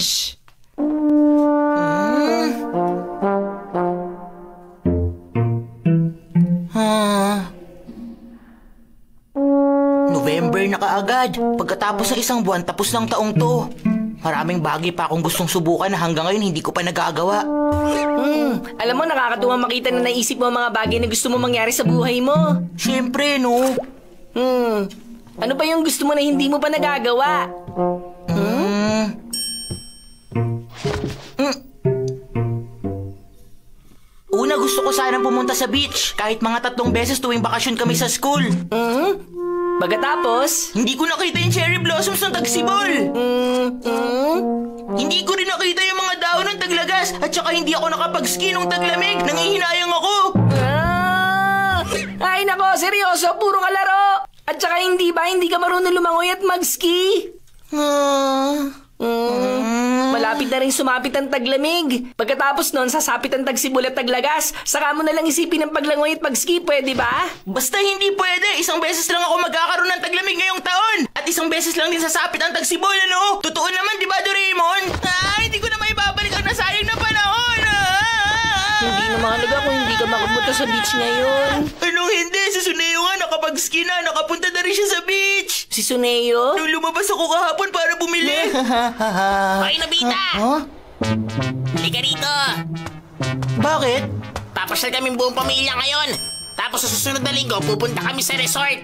Beach! November na kaagad. Pagkatapos ng isang buwan, tapos ng taong to. Maraming bagay pa akong gustong subukan na hanggang ngayon hindi ko pa nagagawa. Alam mo, nakakatuwa makita na naisip mo ang mga bagay na gusto mo mangyari sa buhay mo. Siyempre, no? Ano pa yung gusto mo na hindi mo pa nagagawa? Una, gusto ko sanang pumunta sa beach. Kahit mga 3 beses tuwing bakasyon kami sa school. Pagkatapos? Hindi ko nakita yung cherry blossoms ng Tagsibol. Hindi ko rin nakita yung mga daon ng Taglagas. At saka hindi ako nakapag-ski nung taglamig. Nangihinayang ako. Ay nako, seryoso, puro kalaro. At saka hindi ka marunong lumangoy at mag-ski? Malapit na rin sumapit ang taglamig. Pagkatapos nun, sasapit ang Tagsibol at Taglagas. Saka mo na lang isipin ang paglangoy at pag-ski, pwede ba? Basta hindi pwede. Isang beses lang ako magkakaroon ng taglamig ngayong taon. At isang beses lang din sasapit ang Tagsibol, ano? Totoo naman, di ba, Doraemon? Hindi ko na maibabalik ang nasayang na panahon. Hindi na mahalaga kung hindi ka makapunta sa beach ngayon. Anong hindi? Si Suneo nga nakapag-ski na. Nakapunta na rin siya sa beach. Si Suneo? Nung lumabas ako kahapon para bumili. Hoy, Nobita! Halika rito! Bakit? Papasyal kaming buong pamilya ngayon. Tapos sa susunod na linggo, pupunta kami sa resort.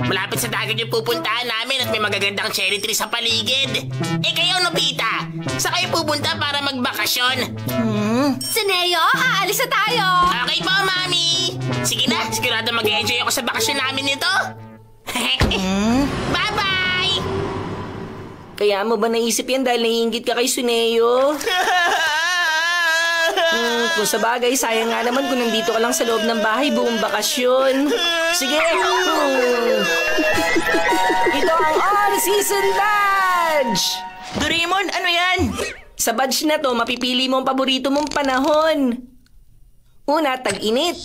Malapit sa dagat yung pupuntahan namin at may magagandang cherry tree sa paligid. Eh kayo, Nobita, saan kayo pupunta para magbakasyon? Suneo, aalis na tayo! Okay po, Mami! Sige na, sigurado mag-enjoy ako sa bakasyon namin nito. Bye-bye! Kaya mo ba naisip yan dahil naiinggit ka kay Suneo? Kung sa bagay, sayang nga naman kung nandito ka lang sa loob ng bahay buong bakasyon. Sige! Ito ang all-season badge! Doraemon, ano yan? Sa badge na to, mapipili mo ang paborito mong panahon. Una, tag-init.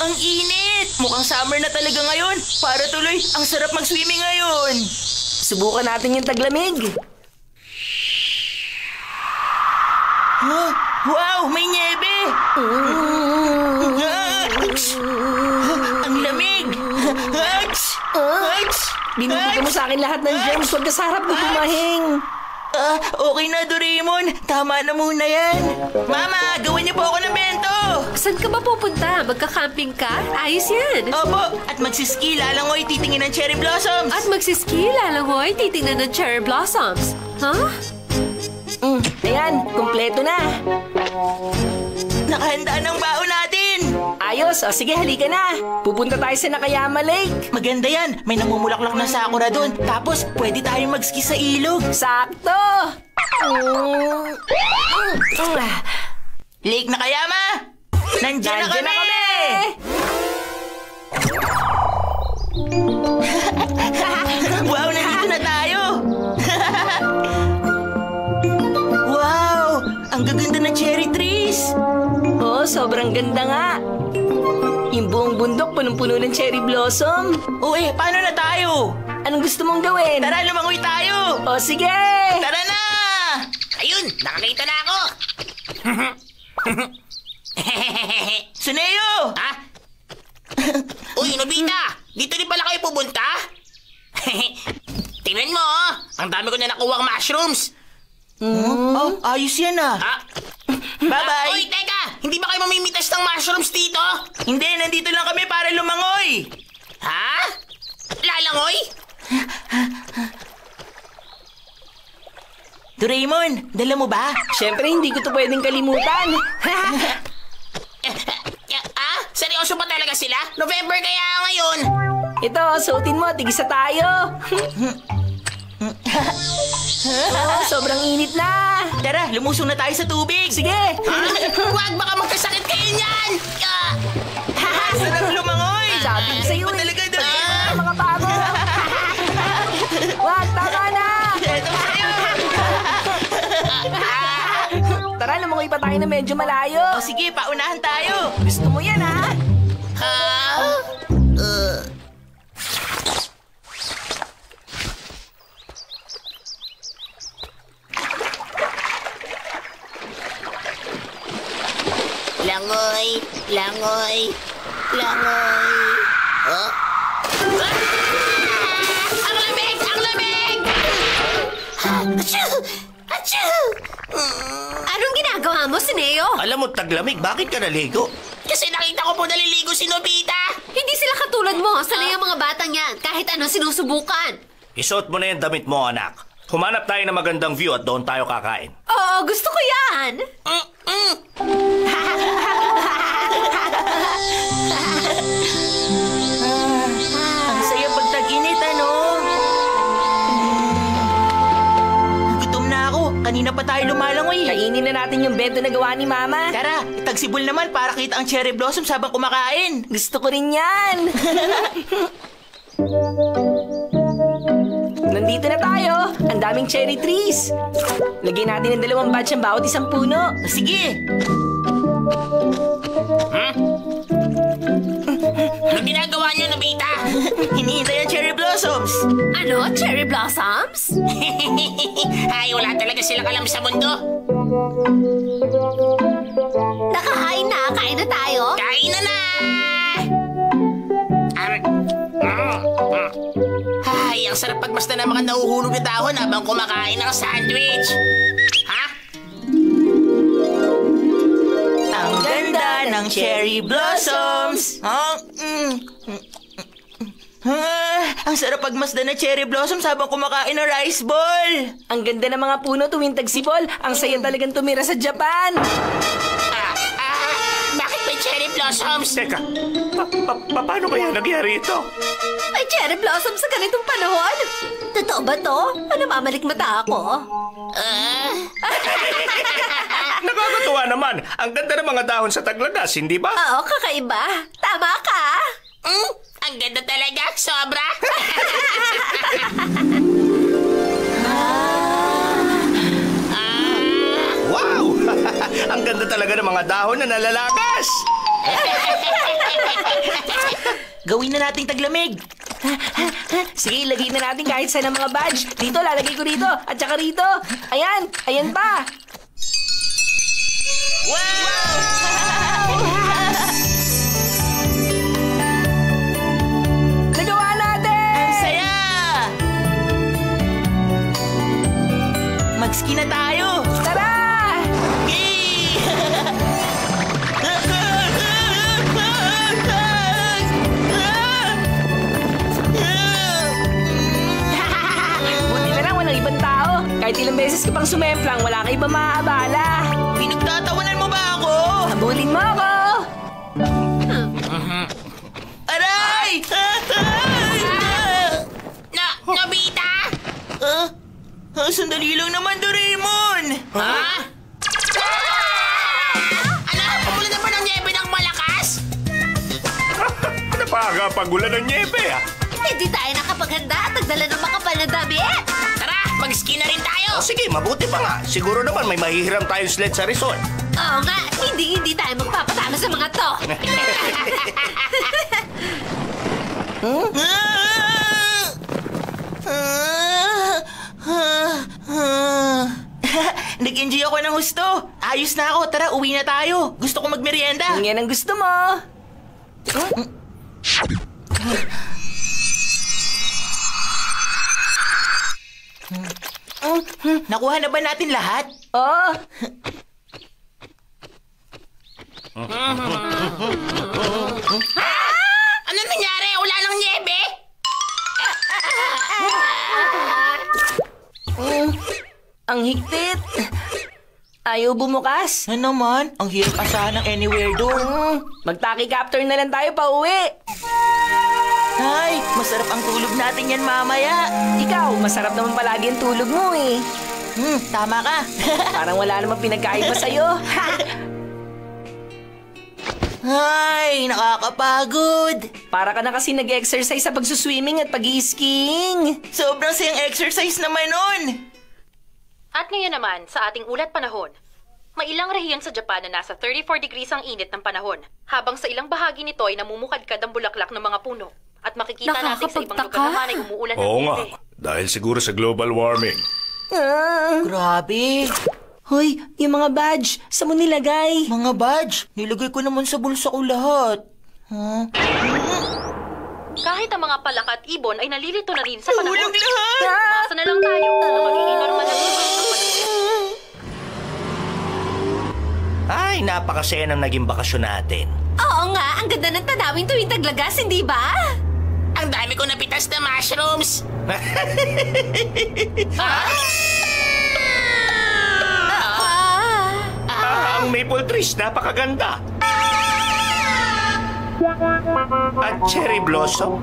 Ang init! Mukhang summer na talaga ngayon. Para tuloy, ang sarap mag-swimming ngayon. Subukan natin yung taglamig. Wow, may niebe! Ang lamig! Binubuto mo sa akin lahat ng germs. Huwag ka sa harap ko pumahing. Okay na, Doraemon. Tama na muna yan. Mama, gawin niyo po ako ng bento. Saan ka ba pupunta? Magka-camping ka? Ayos yan. Opo, at magsiski, lalangoy, titingin ng cherry blossoms. At magsiski, lalangoy, titingnan ng cherry blossoms. Huh? Ayan, kumpleto na. Nakahanda ng baon natin. Ayos, o sige, halika na. Pupunta tayo sa Nakayama Lake. Maganda yan. May namumulaklak na sakura doon. Tapos, pwede tayong mag-ski sa ilog. Sakto! Lake Nakayama! Nandiyan na kami! Wow, nandito na tayo! Wow! Ang gaganda ng cherry trees! Oh, sobrang ganda nga. Yung buong bundok punong-puno ng cherry blossom. Paano na tayo? Anong gusto mong gawin? Tara, lumangoy tayo! O, sige! Tara na! Ayun, nakakita na ako! Suneo! Ha? Uy, Nobita! Dito rin pala kayo pupunta? Tingnan mo, oh! Ang dami ko na nakuha mushrooms! Ayos yan ah! Bye-bye! Uy, teka! Hindi ba kayo mamimitas ng mushrooms dito? Hindi, nandito lang kami para lumangoy! Ha? Lalangoy? Doraemon, dala mo ba? Siyempre, hindi ko to pwedeng kalimutan. Seryoso ba talaga sila? November kaya ngayon? Ito, suotin mo, tigisa tayo. Sobrang init na. Tara, lumusong na tayo sa tubig! Sige! Huwag, baka magkasakit kayo niyan! Sarap lumangoy! Sabi ko sa'yo Iba talaga, Doraemon! mga bago! Wag, tama na! Ito sa'yo! Tara, lumangoy pa tayo na medyo malayo. O sige, paunahan tayo! Gusto mo yan, ha? Langoy. Langoy. Oh? Ang lamig! Ang lamig! Achoo! Achoo! Anong ginagawa mo, Sineo? Alam mo, taglamig, bakit ka naligo? Kasi nakita ko po naliligo si Nobita. Hindi sila katulad mo. Sanay ang mga batang yan. Kahit ano sinusubukan. Isuot mo na yung damit mo, anak. Humanap tayo ng magandang view at doon tayo kakain. Oo, gusto ko yan. Ang saya pag tag-init, ano? Gutom na ako. Kanina pa tayo lumalangoy. Kainin na natin yung bento na gawa ni Mama. Tara, itagsibol naman para kita ang cherry blossoms habang kumakain. Gusto ko rin yan. Nandito na tayo. Ang daming cherry trees. Lagyan natin ng 2 batch ang bawat isang puno. Sige. Ano ginagawa niyo, Nobita? Hinihintay ang cherry blossoms. Ano? Cherry blossoms? Ay, wala talaga silang alam sa mundo. Nakahain na. Kain na tayo. Kain na na! Ay, ang sarap pagmasta ng mga nahuhulog na dahon habang kumakain ng sandwich. Ha? Ang ganda ng cherry blossoms. Ang sarap pagmasdan ng cherry blossoms habang kumakain ng rice ball. Ang ganda ng mga puno tuwing tagsibol. Ang saya talagang tumira sa Japan. Bakit may cherry blossoms? Teka, paano kaya nangyari ito? May cherry blossoms sa ganitong panahon? Totoo ba to? Ano, mamalik mata ako? Nakakatuwa naman. Ang ganda ng mga dahon sa taglagas, hindi ba? Oo, kakaiba. Tama ka. Ang ganda talaga, sobra. Wow! Ang ganda talaga ng mga dahon na nalalagas. Gawin na nating taglamig. Sige, lagay na natin kahit saan ang mga badge. Dito, lalagay ko rito. At saka rito. Ayan, ayan pa. Nagawa natin! Saya! Mag-ski na tayo. Tara! Yay! Buti na lang, walang ibang tao. Kahit ilang beses ka pang sumemplang, wala ka ibang maaabala. Pinagtatawanan mo ba ako? Habulin mo ako! Aray! Nobita? Sandali lang naman, Doraemon. Ha? Ano? Pumulan na ba ng niebe ng malakas? Napakapagulan ng niebe, ah. Hindi tayo nakapaghanda at nagdala ng makapal na damit. Tara, mag-ski na rin tayo. O sige, mabuti pa nga. Siguro naman may mahihiram tayong sled sa resort. Oo nga, hindi tayo magpapatalo sa mga to. Nag-enjoy ako ng husto. Ayos na ako. Tara, uwi na tayo. Gusto ko magmerienda. Kung yan ang gusto mo. Nakuha na ba natin lahat? Oh, Ano nangyari? Wala nang niebe? ang higpit. Ayaw bumukas. Ano naman? Ang hirap asahan ng anywhere door. Mag-taki-captor na lang tayo pa uwi. Ay, masarap ang tulog natin yan mamaya. Ikaw, masarap naman palagi ang tulog mo eh. Tama ka. Parang wala namang pinagkaiba sa'yo. Ay, nakakapagod. Para ka na kasi nag-exercise sa pagsuswimming at pag-skiing. Sobrang sayang exercise naman nun. At ngayon naman, sa ating ulat panahon, may ilang rehiyon sa Japan na nasa 34 degrees ang init ng panahon, habang sa ilang bahagi nito ay namumukadkad ang bulaklak ng mga puno. At makikita natin sa ibang lugar naman ay umuulan ng Oo nga, niebe. dahil siguro sa global warming. Grabe. Hoy, yung mga badge, saan mo nilagay? Mga badge, nilagay ko naman sa bulsa ko lahat. Huh? Kahit ang mga palaka at ibon ay nalilito na rin sa panahon. Walang lahat! Umasa na lang tayo na magiging normal na ito. Ay, napakasaya ng naging bakasyon natin. Oo nga, ang ganda ng tanawin tuwing taglagas, hindi ba? Ang dami ko napitas na mushrooms. Ang maple trees, napakaganda. At cherry blossom.